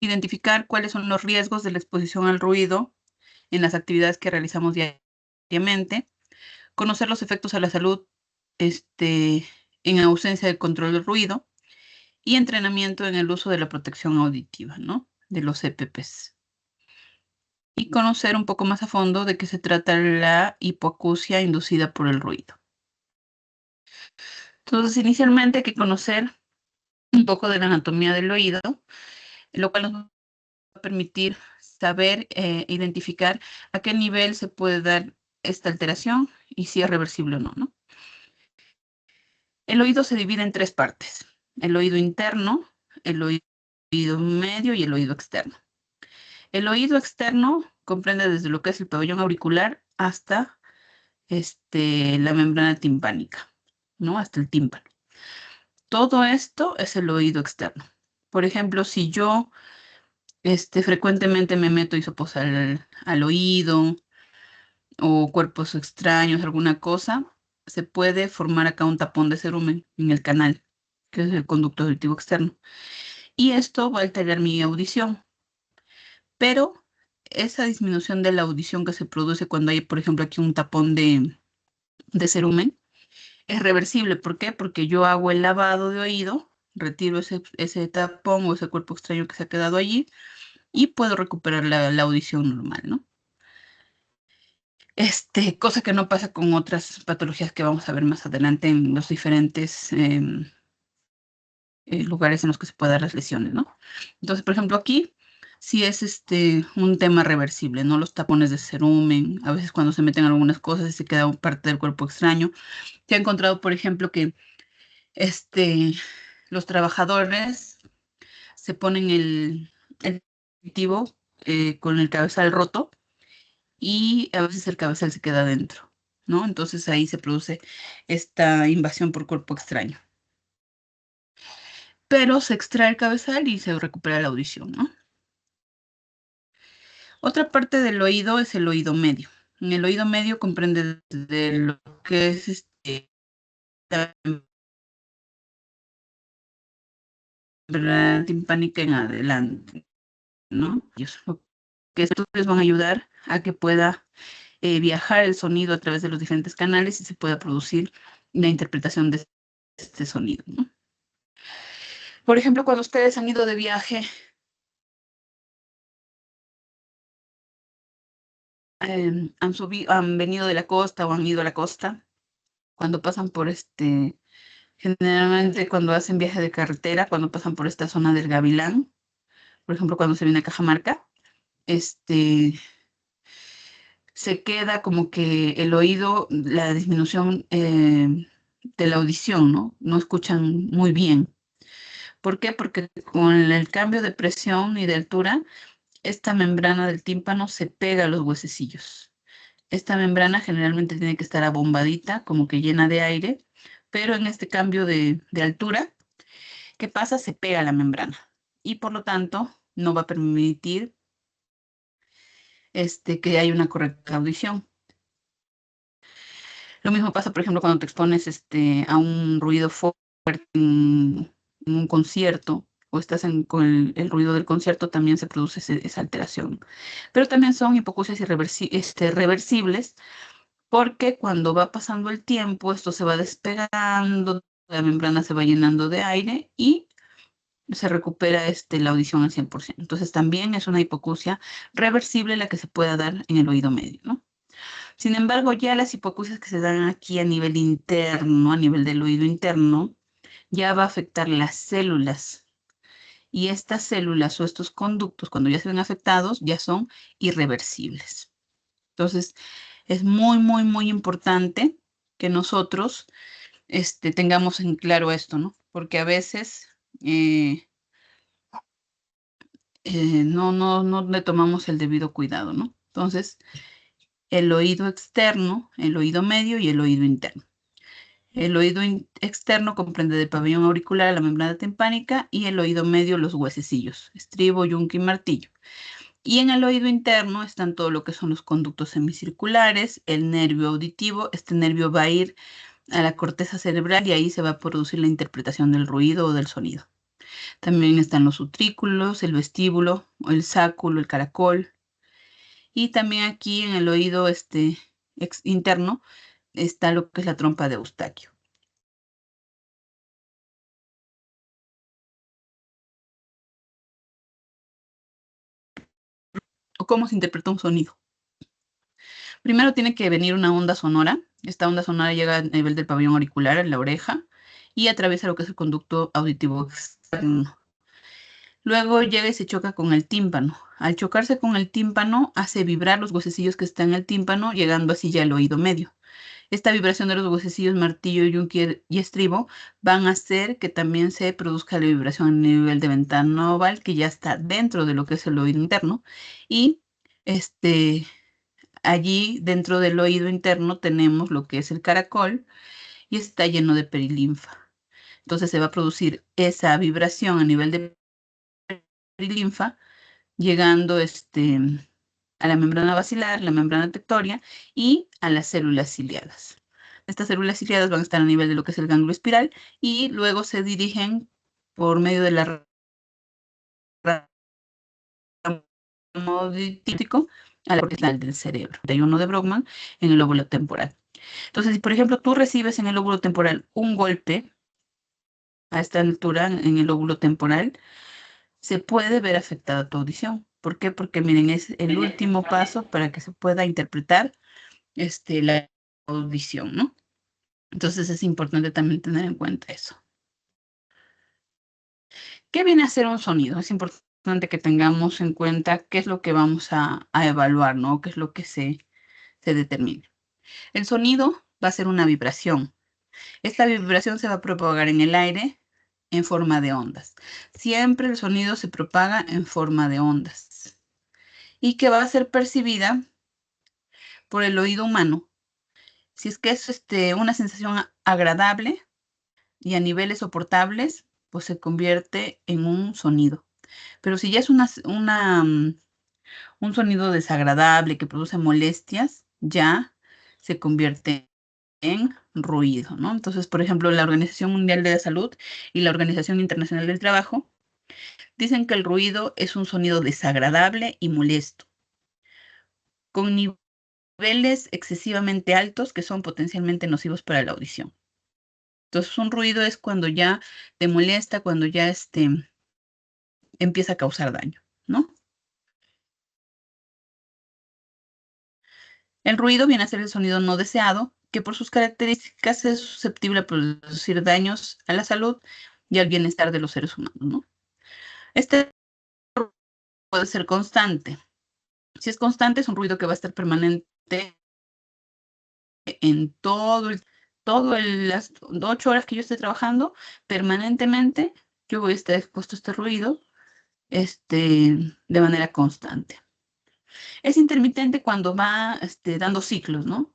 identificar cuáles son los riesgos de la exposición al ruido en las actividades que realizamos diariamente, conocer los efectos a la salud en ausencia de control del ruido y entrenamiento en el uso de la protección auditiva, ¿no? De los EPPs. Y conocer un poco más a fondo de qué se trata la hipoacusia inducida por el ruido. Entonces, inicialmente hay que conocer un poco de la anatomía del oído, lo cual nos va a permitir saber identificar a qué nivel se puede dar esta alteración y si es reversible o no, ¿no? El oído se divide en tres partes: el oído interno, el oído medio y el oído externo. El oído externo comprende desde lo que es el pabellón auricular hasta la membrana timpánica, ¿no? Hasta el tímpano. Todo esto es el oído externo. Por ejemplo, si yo frecuentemente me meto hisopos al oído o cuerpos extraños, alguna cosa, se puede formar acá un tapón de cerumen en el canal, que es el conducto auditivo externo. Y esto va a alterar mi audición. Pero esa disminución de la audición que se produce cuando hay, por ejemplo, aquí un tapón de cerumen, es reversible. ¿Por qué? Porque yo hago el lavado de oído, retiro ese tapón o ese cuerpo extraño que se ha quedado allí y puedo recuperar la audición normal, ¿no? Cosa que no pasa con otras patologías que vamos a ver más adelante en los diferentes lugares en los que se pueden dar las lesiones, ¿no? Entonces, por ejemplo, aquí sí es un tema reversible, ¿no? Los tapones de cerumen, a veces cuando se meten algunas cosas y se queda parte del cuerpo extraño. Se ha encontrado, por ejemplo, que los trabajadores se ponen el dispositivo con el cabezal roto y a veces el cabezal se queda adentro, ¿no? Entonces ahí se produce esta invasión por cuerpo extraño. Pero se extrae el cabezal y se recupera la audición, ¿no? Otra parte del oído es el oído medio. En el oído medio comprende desde lo que es la membrana timpánica en adelante, ¿no? Y eso, que estos les van a ayudar a que pueda viajar el sonido a través de los diferentes canales y se pueda producir la interpretación de este sonido, ¿no? Por ejemplo, cuando ustedes han ido de viaje, han venido de la costa o han ido a la costa, cuando pasan por generalmente cuando hacen viaje de carretera, cuando pasan por esta zona del Gavilán, por ejemplo, cuando se viene a Cajamarca, se queda como que el oído, la disminución de la audición, ¿no? No escuchan muy bien. ¿Por qué? Porque con el cambio de presión y de altura, esta membrana del tímpano se pega a los huesecillos. Esta membrana generalmente tiene que estar abombadita, como que llena de aire, pero en este cambio de altura, ¿qué pasa? Se pega a la membrana y por lo tanto no va a permitir que haya una correcta audición. Lo mismo pasa, por ejemplo, cuando te expones a un ruido fuerte en un concierto o estás con el ruido del concierto, también se produce esa alteración. Pero también son hipoacusias reversibles, porque cuando va pasando el tiempo, esto se va despegando, la membrana se va llenando de aire y se recupera la audición al 100%. Entonces también es una hipoacusia reversible la que se pueda dar en el oído medio, ¿no? Sin embargo, ya las hipoacusias que se dan aquí a nivel interno, a nivel del oído interno, ya va a afectar las células. Y estas células o estos conductos, cuando ya se ven afectados, ya son irreversibles. Entonces, es muy, muy, muy importante que nosotros tengamos en claro esto, ¿no? Porque a veces no le tomamos el debido cuidado, ¿no? Entonces, el oído externo, el oído medio y el oído interno. El oído externo comprende del pabellón auricular, la membrana timpánica, y el oído medio, los huesecillos, estribo, yunque y martillo. Y en el oído interno están todo lo que son los conductos semicirculares, el nervio auditivo. Este nervio va a ir a la corteza cerebral y ahí se va a producir la interpretación del ruido o del sonido. También están los utrículos, el vestíbulo, el sáculo, el caracol. Y también aquí en el oído interno está lo que es la trompa de Eustaquio. ¿O cómo se interpreta un sonido? Primero tiene que venir una onda sonora. Esta onda sonora llega a nivel del pabellón auricular, en la oreja, y atraviesa lo que es el conducto auditivo externo. Luego llega y se choca con el tímpano. Al chocarse con el tímpano, hace vibrar los huesecillos que están en el tímpano, llegando así ya al oído medio. Esta vibración de los huesecillos martillo, yunque y estribo van a hacer que también se produzca la vibración a nivel de ventana oval, que ya está dentro de lo que es el oído interno. Y allí dentro del oído interno tenemos lo que es el caracol y está lleno de perilinfa. Entonces se va a producir esa vibración a nivel de perilinfa, llegando a la membrana basilar, la membrana tectoria y a las células ciliadas. Estas células ciliadas van a estar a nivel de lo que es el ganglio espiral y luego se dirigen por medio de la ramo díptico a la corteza del cerebro. Hay uno de Brodmann en el lóbulo temporal. Entonces, si por ejemplo tú recibes en el lóbulo temporal un golpe a esta altura en el lóbulo temporal, se puede ver afectada tu audición. ¿Por qué? Porque miren, es el último paso para que se pueda interpretar la audición, ¿no? Entonces es importante también tener en cuenta eso. ¿Qué viene a ser un sonido? Es importante que tengamos en cuenta qué es lo que vamos a evaluar, ¿no? ¿Qué es lo que se determina? El sonido va a ser una vibración. Esta vibración se va a propagar en el aire en forma de ondas. Siempre el sonido se propaga en forma de ondas y que va a ser percibida por el oído humano. Si es que es una sensación agradable y a niveles soportables, pues se convierte en un sonido. Pero si ya es un sonido desagradable que produce molestias, ya se convierte en ruido, ¿no? Entonces, por ejemplo, la Organización Mundial de la Salud y la Organización Internacional del Trabajo dicen que el ruido es un sonido desagradable y molesto, con niveles excesivamente altos que son potencialmente nocivos para la audición. Entonces, un ruido es cuando ya te molesta, cuando ya empieza a causar daño, ¿no? El ruido viene a ser el sonido no deseado, que por sus características es susceptible a producir daños a la salud y al bienestar de los seres humanos, ¿no? Este puede ser constante. Si es constante, es un ruido que va a estar permanente en las 8 horas que yo esté trabajando, permanentemente yo voy a estar expuesto a este ruido de manera constante. Es intermitente cuando va dando ciclos, ¿no?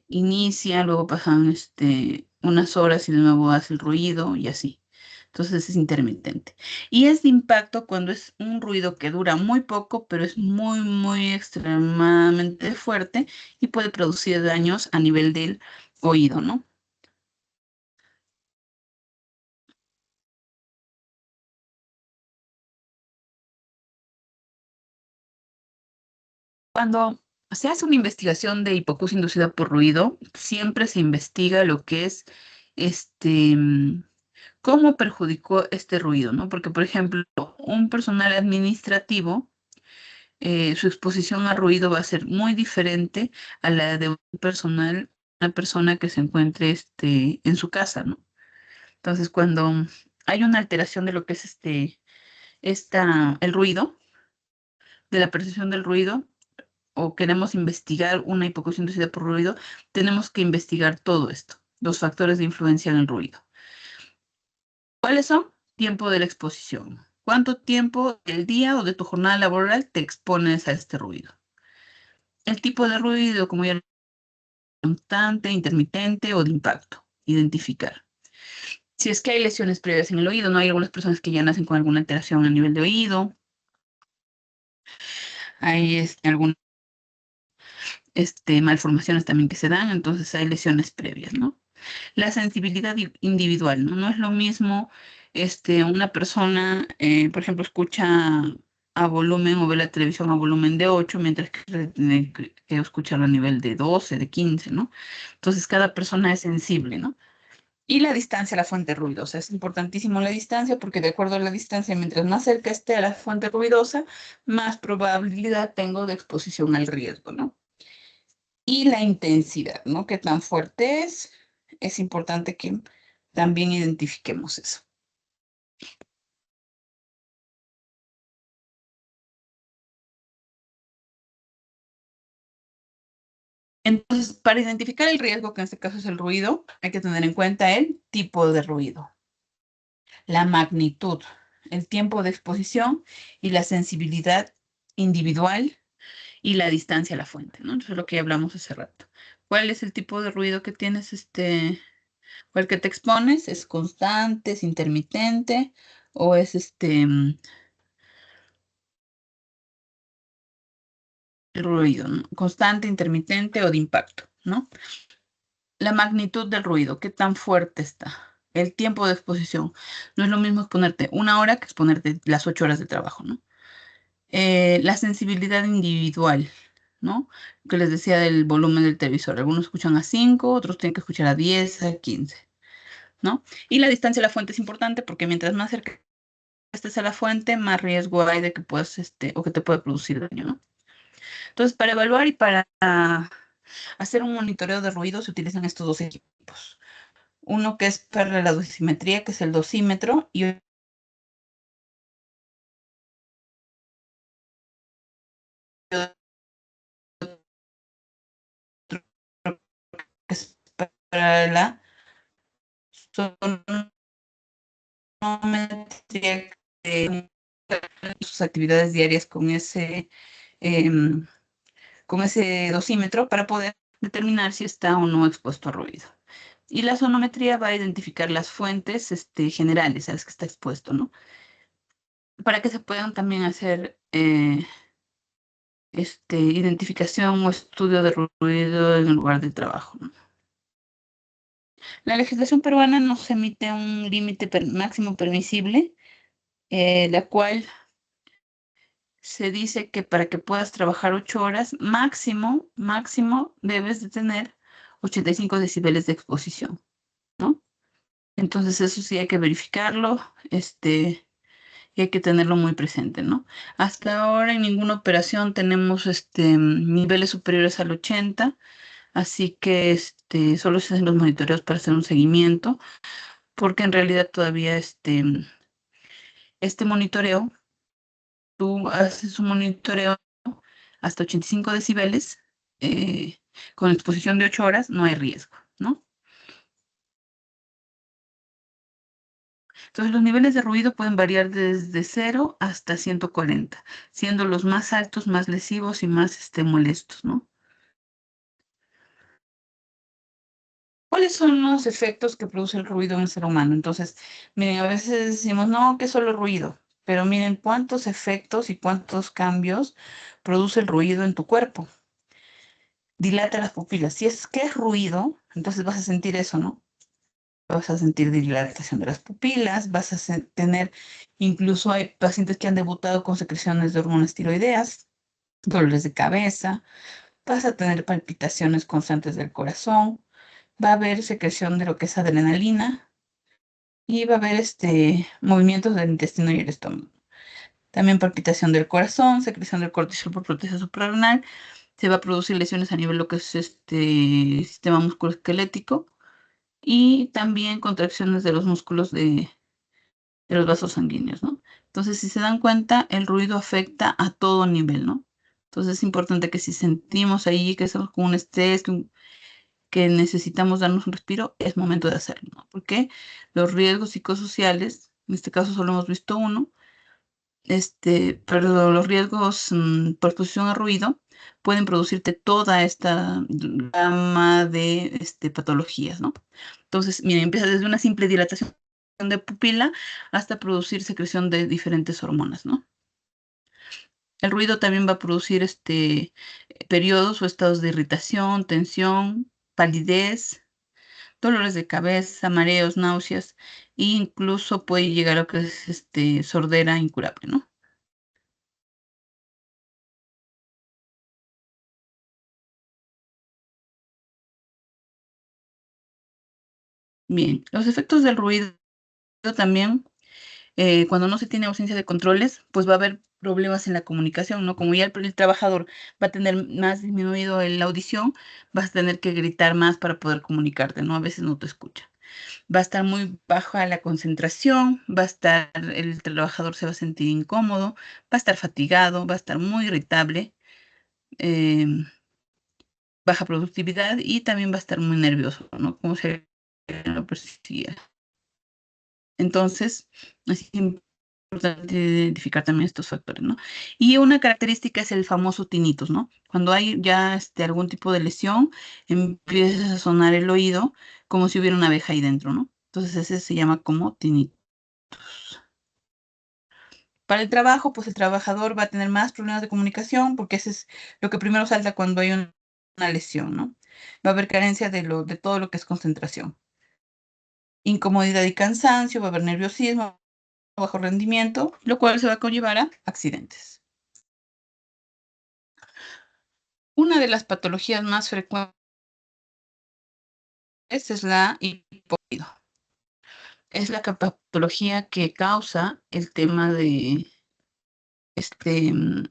Inicia, luego pasan unas horas y de nuevo hace el ruido y así. Entonces es intermitente. Y es de impacto cuando es un ruido que dura muy poco, pero es muy, muy extremadamente fuerte y puede producir daños a nivel del oído, ¿no? Cuando se hace una investigación de hipoacusia inducida por ruido, siempre se investiga lo que es cómo perjudicó este ruido, ¿no? Porque, por ejemplo, un personal administrativo, su exposición a ruido va a ser muy diferente a la de una persona que se encuentre en su casa, ¿no? Entonces, cuando hay una alteración de lo que es el ruido, de la percepción del ruido, o queremos investigar una hipoacusia inducida por ruido, tenemos que investigar todo esto, los factores de influencia en el ruido. ¿Cuáles son? Tiempo de la exposición. ¿Cuánto tiempo del día o de tu jornada laboral te expones a este ruido? El tipo de ruido, como ya constante, intermitente o de impacto. Identificar. Si es que hay lesiones previas en el oído, ¿no? Hay algunas personas que ya nacen con alguna alteración a nivel de oído. Hay algunas malformaciones también que se dan, entonces hay lesiones previas, ¿no? La sensibilidad individual, ¿no? No es lo mismo una persona, por ejemplo, escucha a volumen o ve la televisión a volumen de 8, mientras que tiene que escucharlo a nivel de 12, de 15, ¿no? Entonces, cada persona es sensible, ¿no? Y la distancia a la fuente ruidosa. Es importantísimo la distancia porque de acuerdo a la distancia, mientras más cerca esté a la fuente ruidosa, más probabilidad tengo de exposición al riesgo, ¿no? Y la intensidad, ¿no? ¿Qué tan fuerte es? Es importante que también identifiquemos eso. Entonces, para identificar el riesgo, que en este caso es el ruido, hay que tener en cuenta el tipo de ruido, la magnitud, el tiempo de exposición y la sensibilidad individual y la distancia a la fuente, ¿no? Eso es lo que ya hablamos hace rato. ¿Cuál es el tipo de ruido que tienes, o el que te expones? ¿Es constante, es intermitente o es el ruido, ¿no? Constante, intermitente o de impacto, ¿no? La magnitud del ruido, qué tan fuerte está. El tiempo de exposición. No es lo mismo exponerte 1 hora que exponerte las 8 horas de trabajo, ¿no? La sensibilidad individual, ¿no? Que les decía del volumen del televisor. Algunos escuchan a 5, otros tienen que escuchar a 10, a 15, ¿no? Y la distancia a la fuente es importante porque mientras más cerca estés a la fuente, más riesgo hay de que puedas, o que te pueda producir daño, ¿no? Entonces, para evaluar y para hacer un monitoreo de ruido se utilizan estos dos equipos. Uno que es para la dosimetría, que es el dosímetro, y otro que es para la sonometría, de sus actividades diarias em, con ese dosímetro para poder determinar si está o no expuesto a ruido. Y la sonometría va a identificar las fuentes generales a las que está expuesto, ¿no? Para que se puedan también hacer identificación o estudio de ruido en el lugar de trabajo, ¿no? La legislación peruana nos emite un límite máximo permisible, la cual se dice que para que puedas trabajar 8 horas, máximo debes de tener 85 decibeles de exposición, ¿no? Entonces eso sí hay que verificarlo, y hay que tenerlo muy presente, ¿no? Hasta ahora en ninguna operación tenemos niveles superiores al 80, así que solo se hacen los monitoreos para hacer un seguimiento, porque en realidad todavía este monitoreo, tú haces un monitoreo hasta 85 decibeles, eh, con exposición de 8 horas, no hay riesgo, ¿no? Entonces, los niveles de ruido pueden variar desde 0 hasta 140, siendo los más altos más lesivos y más molestos, ¿no? ¿Cuáles son los efectos que produce el ruido en el ser humano? Entonces, miren, a veces decimos, no, que es solo ruido, pero miren cuántos efectos y cuántos cambios produce el ruido en tu cuerpo. Dilata las pupilas. Si es que es ruido, entonces vas a sentir eso, ¿no? Vas a sentir dilatación de las pupilas, vas a tener, incluso hay pacientes que han debutado con secreciones de hormonas tiroideas, dolores de cabeza, vas a tener palpitaciones constantes del corazón, va a haber secreción de lo que es adrenalina y va a haber movimientos del intestino y el estómago. También palpitación del corazón, secreción del cortisol por corteza suprarrenal, se va a producir lesiones a nivel de lo que es sistema musculoesquelético y también contracciones de los músculos de los vasos sanguíneos, ¿no? Entonces, si se dan cuenta, el ruido afecta a todo nivel, ¿no? Entonces, es importante que si sentimos ahí que estamos con un estrés, que necesitamos darnos un respiro, es momento de hacerlo, ¿no? Porque los riesgos psicosociales, en este caso solo hemos visto uno, pero los riesgos por exposición a ruido pueden producirte toda esta gama de patologías, ¿no? Entonces, mira, empieza desde una simple dilatación de pupila hasta producir secreción de diferentes hormonas, ¿no? El ruido también va a producir periodos o estados de irritación, tensión, palidez, dolores de cabeza, mareos, náuseas, e incluso puede llegar a lo que es, sordera incurable, ¿no? Bien, los efectos del ruido también, cuando no se tiene ausencia de controles, pues va a haber problemas en la comunicación, ¿no? Como ya el trabajador va a tener más disminuido la audición, vas a tener que gritar más para poder comunicarte, ¿no? A veces no te escucha. Va a estar muy baja la concentración, el trabajador se va a sentir incómodo, va a estar fatigado, va a estar muy irritable, em, baja productividad y también va a estar muy nervioso, ¿no? Como se lo percibía. Entonces, es importante identificar también estos factores, ¿no? Y una característica es el famoso tinnitus, ¿no? Cuando hay ya algún tipo de lesión, empieza a sonar el oído como si hubiera una abeja ahí dentro, ¿no? Entonces ese se llama como tinnitus. Para el trabajo, pues el trabajador va a tener más problemas de comunicación porque ese es lo que primero salta cuando hay una lesión, ¿no? Va a haber carencia de todo lo que es concentración. Incomodidad y cansancio, va a haber nerviosismo, bajo rendimiento, lo cual se va a conllevar a accidentes. Una de las patologías más frecuentes es la hipotiroidismo. Es la patología que causa el tema este, mm,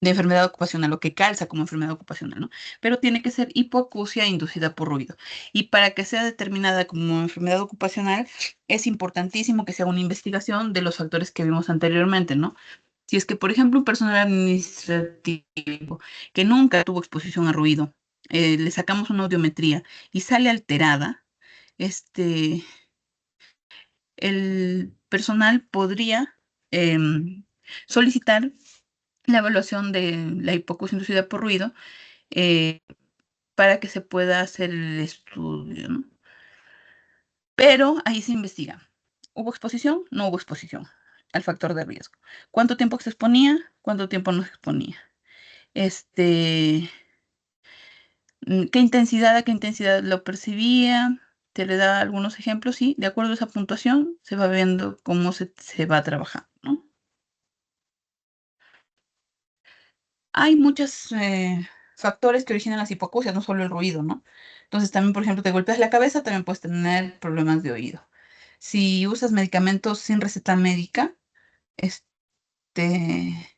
de enfermedad ocupacional, lo que calza como enfermedad ocupacional, ¿no? Pero tiene que ser hipoacusia inducida por ruido. Y para que sea determinada como enfermedad ocupacional, es importantísimo que se haga una investigación de los factores que vimos anteriormente, ¿no? Si es que, por ejemplo, un personal administrativo que nunca tuvo exposición a ruido, le sacamos una audiometría y sale alterada, este, el personal podría solicitar la evaluación de la hipoacusia inducida por ruido eh, para que se pueda hacer el estudio, ¿no? Pero ahí se investiga. ¿Hubo exposición? No hubo exposición al factor de riesgo. ¿Cuánto tiempo se exponía? ¿Cuánto tiempo no se exponía? Este, ¿Qué intensidad, a qué intensidad lo percibía? Te le da algunos ejemplos y de acuerdo a esa puntuación se va viendo cómo se va trabajando, ¿no? Hay muchos factores que originan las hipoacusias, no solo el ruido, ¿no? Entonces también, por ejemplo, te golpeas la cabeza, también puedes tener problemas de oído. Si usas medicamentos sin receta médica, este,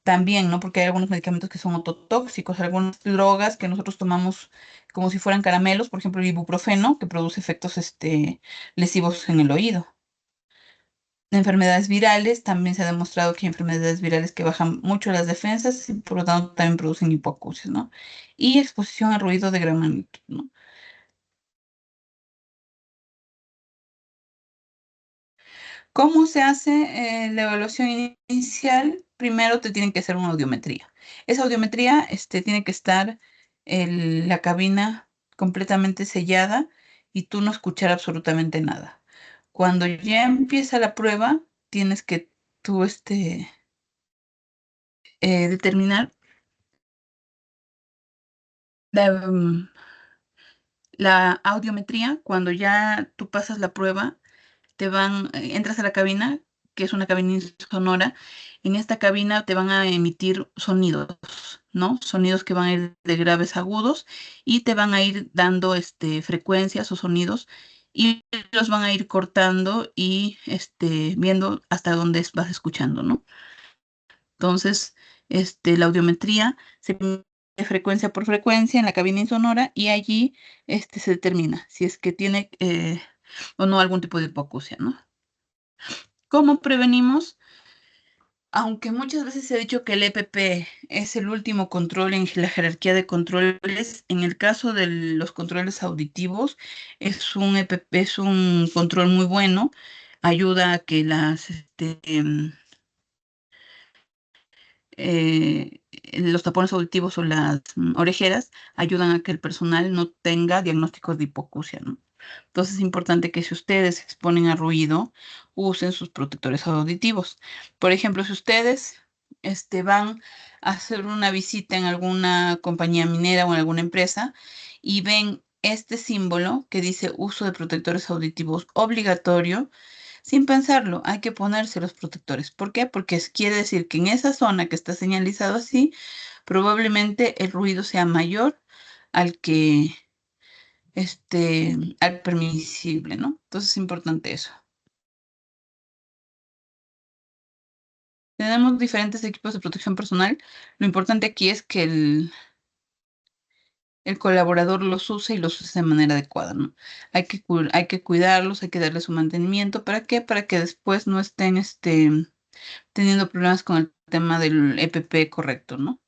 también, ¿no? Porque hay algunos medicamentos que son ototóxicos, algunas drogas que nosotros tomamos como si fueran caramelos, por ejemplo, el ibuprofeno, que produce efectos lesivos en el oído. Enfermedades virales, también se ha demostrado que hay enfermedades virales que bajan mucho las defensas y por lo tanto también producen hipoacusia, ¿no? Y exposición a ruido de gran magnitud, ¿no? ¿Cómo se hace la evaluación inicial? Primero te tienen que hacer una audiometría. Esa audiometría tiene que estar la cabina completamente sellada y tú no escuchar absolutamente nada. Cuando ya empieza la prueba, tienes que tú determinar la, la audiometría. Cuando ya tú pasas la prueba, entras a la cabina, que es una cabina sonora. En esta cabina te van a emitir sonidos, ¿no? Sonidos que van a ir de graves a agudos y te van a ir dando frecuencias o sonidos y los van a ir cortando y viendo hasta dónde vas escuchando, ¿no? Entonces, la audiometría se mide frecuencia por frecuencia en la cabina insonora y allí se determina si es que tiene o no algún tipo de hipoacusia, ¿no? ¿Cómo prevenimos? Aunque muchas veces se ha dicho que el EPP es el último control en la jerarquía de controles, en el caso de los controles auditivos, es un control muy bueno, ayuda a que los tapones auditivos o las orejeras ayudan a que el personal no tenga diagnósticos de hipoacusia, ¿no? Entonces es importante que si ustedes se exponen a ruido, usen sus protectores auditivos. Por ejemplo, si ustedes van a hacer una visita en alguna compañía minera o en alguna empresa y ven este símbolo que dice uso de protectores auditivos obligatorio. Sin pensarlo, hay que ponerse los protectores. ¿Por qué? Porque quiere decir que en esa zona que está señalizado así, probablemente el ruido sea mayor al que, al permisible, ¿no? Entonces es importante eso. Tenemos diferentes equipos de protección personal. Lo importante aquí es que el colaborador los use y los use de manera adecuada, ¿no? Hay que cuidarlos, hay que darles su mantenimiento. ¿Para qué? Para que después no estén, teniendo problemas con el tema del EPP correcto, ¿no?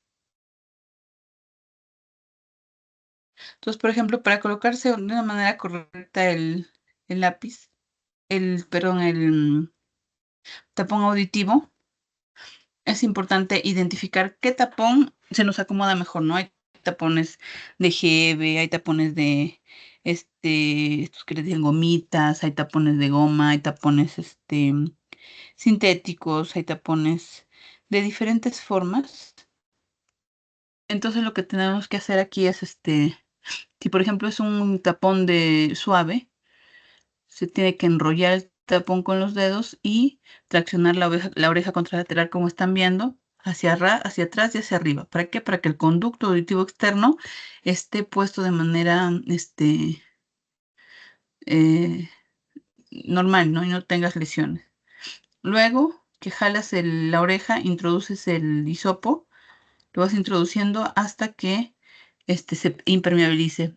Entonces, por ejemplo, para colocarse de una manera correcta el lápiz, perdón, el tapón auditivo, es importante identificar qué tapón se nos acomoda mejor, ¿no? Hay tapones de jeve, hay tapones de, estos que les dicen gomitas, hay tapones de goma, hay tapones, sintéticos, hay tapones de diferentes formas. Entonces, lo que tenemos que hacer aquí es, si por ejemplo es un tapón de suave, se tiene que enrollar el tapón con los dedos y traccionar la oreja contralateral, como están viendo, hacia atrás y hacia arriba. ¿Para qué? Para que el conducto auditivo externo esté puesto de manera eh, normal, ¿no? Y no tengas lesiones. Luego que jalas la oreja, introduces el hisopo, lo vas introduciendo hasta que se impermeabilice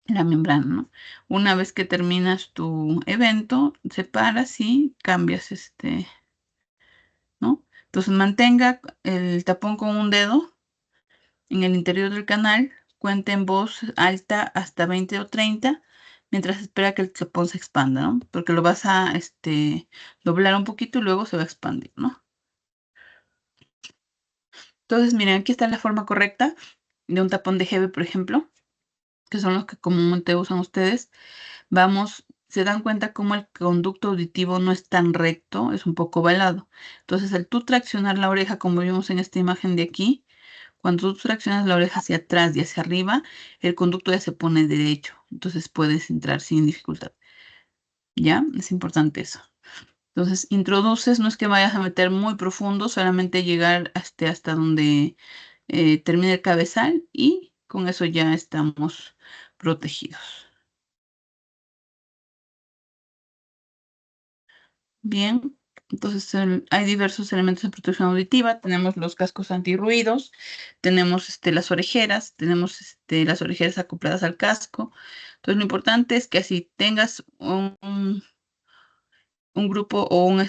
la membrana, ¿no? Una vez que terminas tu evento, separas y cambias ¿no? Entonces mantenga el tapón con un dedo en el interior del canal, cuenta en voz alta hasta 20 o 30, mientras espera que el tapón se expanda, ¿no? Porque lo vas a doblar un poquito y luego se va a expandir, ¿no? Entonces, miren, aquí está la forma correcta de un tapón de Hebe, por ejemplo, que son los que comúnmente usan ustedes. Vamos, se dan cuenta cómo el conducto auditivo no es tan recto, es un poco ovalado. Entonces, al tú traccionar la oreja, como vimos en esta imagen de aquí, cuando tú traccionas la oreja hacia atrás y hacia arriba, el conducto ya se pone derecho. Entonces puedes entrar sin dificultad. ¿Ya? Es importante eso. Entonces, introduces, no es que vayas a meter muy profundo, solamente llegar hasta donde termine el cabezal y con eso ya estamos protegidos. Bien, entonces hay diversos elementos de protección auditiva. Tenemos los cascos antirruidos, tenemos las orejeras, tenemos las orejeras acopladas al casco. Entonces lo importante es que así tengas un grupo o una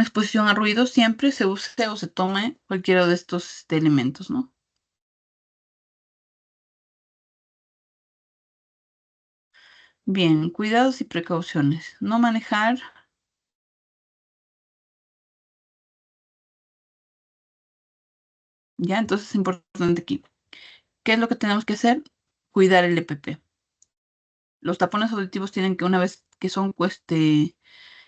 exposición a ruido, siempre se use o se tome cualquiera de estos elementos, ¿no? Bien, cuidados y precauciones. No manejar, ¿ya? Entonces es importante aquí. ¿Qué es lo que tenemos que hacer? Cuidar el EPP. Los tapones auditivos tienen que, una vez que son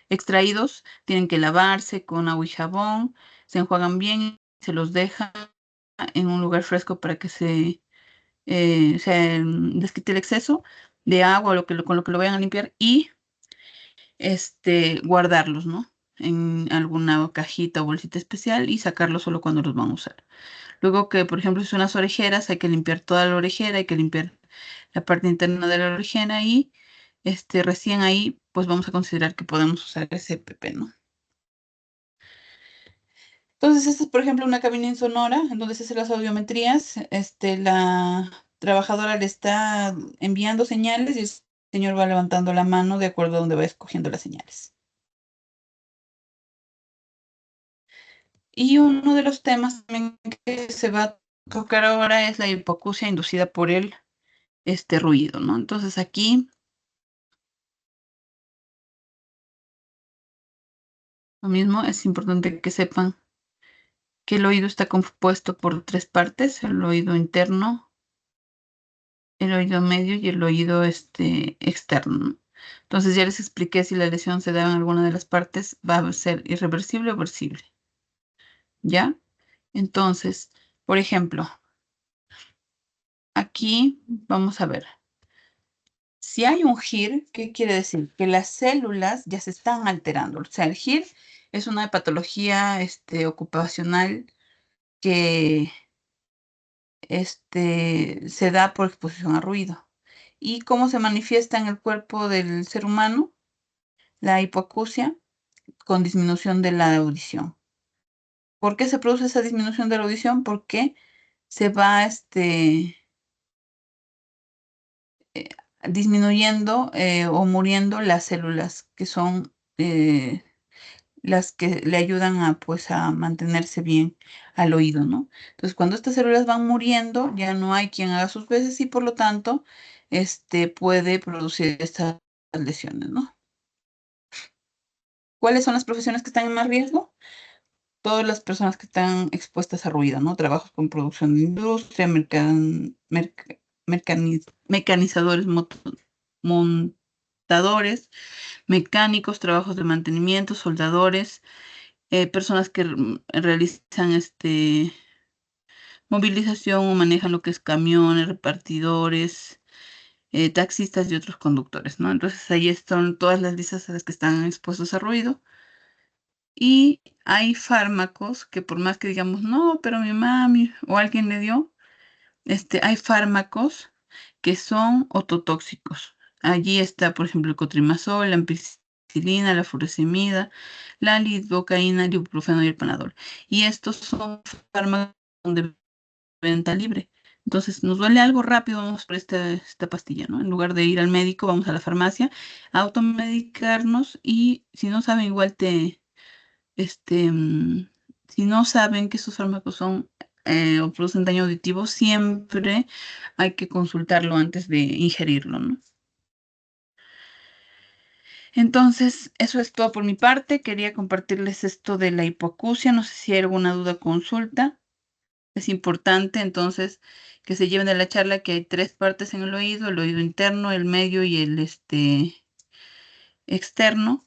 extraídos, tienen que lavarse con agua y jabón, se enjuagan bien, se los deja en un lugar fresco para que se desquite el exceso de agua o con lo que lo vayan a limpiar y guardarlos, ¿no? En alguna cajita o bolsita especial y sacarlos solo cuando los van a usar. Luego que, por ejemplo, si son unas orejeras, hay que limpiar toda la orejera, hay que limpiar la parte interna de la orejera y recién ahí, pues vamos a considerar que podemos usar ese PP, ¿no? Entonces, esta es, por ejemplo, una cabina insonora en donde se hacen las audiometrías. La trabajadora le está enviando señales y el señor va levantando la mano de acuerdo a donde va escogiendo las señales. Y uno de los temas también que se va a tocar ahora es la hipoacusia inducida por este ruido, ¿no? Entonces aquí lo mismo es importante que sepan que el oído está compuesto por tres partes: el oído interno, el oído medio y el oído externo, ¿no? Entonces ya les expliqué, si la lesión se da en alguna de las partes, va a ser irreversible o versible. ¿Ya? Entonces, por ejemplo, aquí vamos a ver. Si hay un GIR, ¿qué quiere decir? Que las células ya se están alterando. O sea, el GIR es una patología ocupacional que se da por exposición a ruido. ¿Y cómo se manifiesta en el cuerpo del ser humano? La hipoacusia con disminución de la audición. ¿Por qué se produce esa disminución de la audición? Porque se va eh, disminuyendo o muriendo las células que son las que le ayudan a, pues, a mantenerse bien al oído, ¿no? Entonces, cuando estas células van muriendo, ya no hay quien haga sus veces y por lo tanto, puede producir estas lesiones, ¿no? ¿Cuáles son las profesiones que están en más riesgo? Todas las personas que están expuestas a ruido, ¿no? Trabajos con producción de industria, mecanizadores, montadores, mecánicos, trabajos de mantenimiento, soldadores, personas que realizan movilización o manejan lo que es camiones, repartidores, taxistas y otros conductores, ¿no? Entonces ahí están todas las listas a las que están expuestos a ruido. Y hay fármacos que por más que digamos, no, pero mi mami o alguien le dio, hay fármacos que son ototóxicos. Allí está, por ejemplo, el cotrimazol, la ampicilina, la furosemida, la lidocaína, el ibuprofeno y el panadol. Y estos son fármacos de venta libre. Entonces, nos duele algo rápido, vamos por esta pastilla, ¿no? En lugar de ir al médico, vamos a la farmacia a automedicarnos y si no saben, igual este, mm, si no saben que estos fármacos son o producen daño auditivo, siempre hay que consultarlo antes de ingerirlo, ¿no? Entonces, eso es todo por mi parte. Quería compartirles esto de la hipoacusia. No sé si hay alguna duda o consulta. Es importante, entonces, que se lleven de la charla que hay 3 partes en el oído interno, el medio y el externo.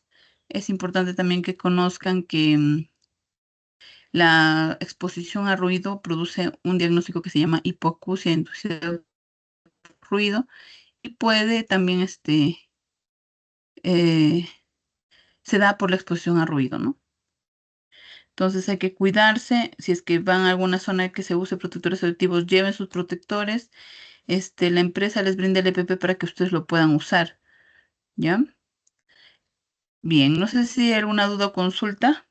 Es importante también que conozcan que la exposición a ruido produce un diagnóstico que se llama hipoacusia inducida por ruido y puede también, eh, se da por la exposición a ruido, ¿no? Entonces hay que cuidarse. Si es que van a alguna zona que se use protectores auditivos, lleven sus protectores. La empresa les brinda el EPP para que ustedes lo puedan usar, ¿ya? Bien, no sé si hay alguna duda o consulta.